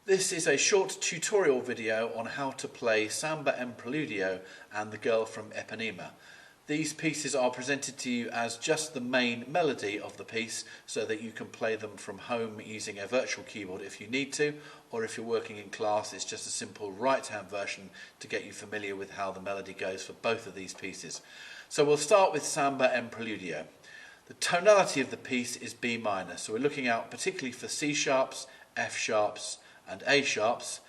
This is a short tutorial video on how to play Samba and Preludio and The Girl from Ipanema. These pieces are presented to you as just the main melody of the piece so that you can play them from home using a virtual keyboard if you need to, or if you're working in class it's just a simple right-hand version to get you familiar with how the melody goes for both of these pieces. So we'll start with Samba and Preludio. The tonality of the piece is B minor, so we're looking out particularly for C sharps, F sharps and A sharps.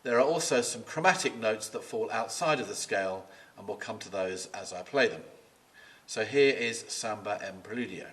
There are also some chromatic notes that fall outside of the scale, and we'll come to those as I play them. So here is Samba and Preludio.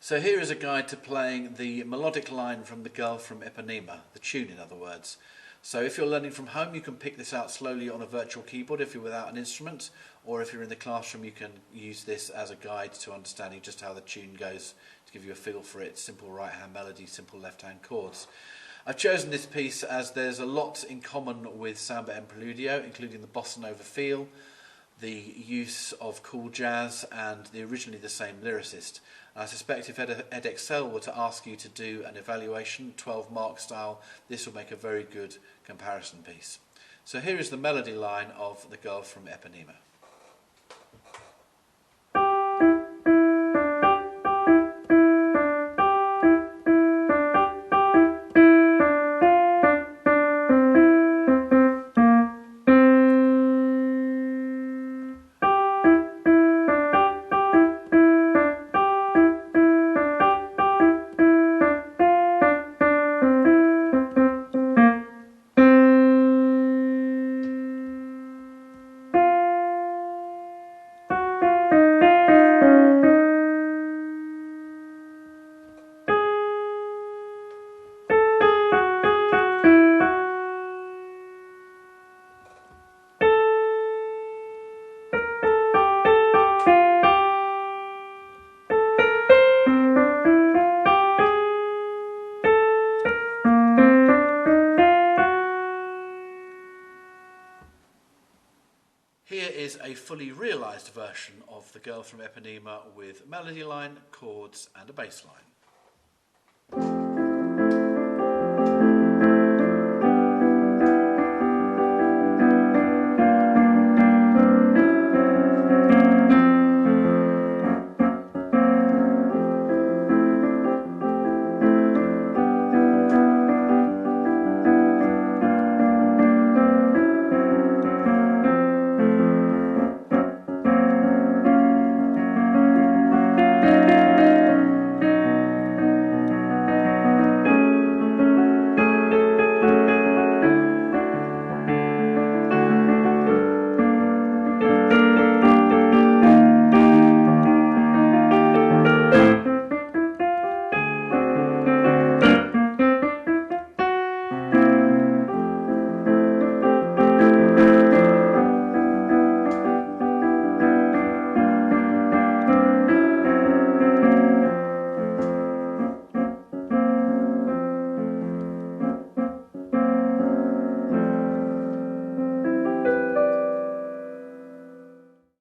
So here is a guide to playing the melodic line from The Girl from Ipanema, the tune in other words. So if you're learning from home you can pick this out slowly on a virtual keyboard if you're without an instrument, or if you're in the classroom you can use this as a guide to understanding just how the tune goes to give you a feel for it. Simple right hand melody, simple left hand chords. I've chosen this piece as there's a lot in common with Samba and Preludio, including the bossa nova feel, the use of cool jazz and originally the same lyricist. I suspect if Edexcel were to ask you to do an evaluation, 12 mark style, this will make a very good comparison piece. So here is the melody line of The Girl from Ipanema. Here is a fully realised version of The Girl from Ipanema with melody line, chords and a bass line.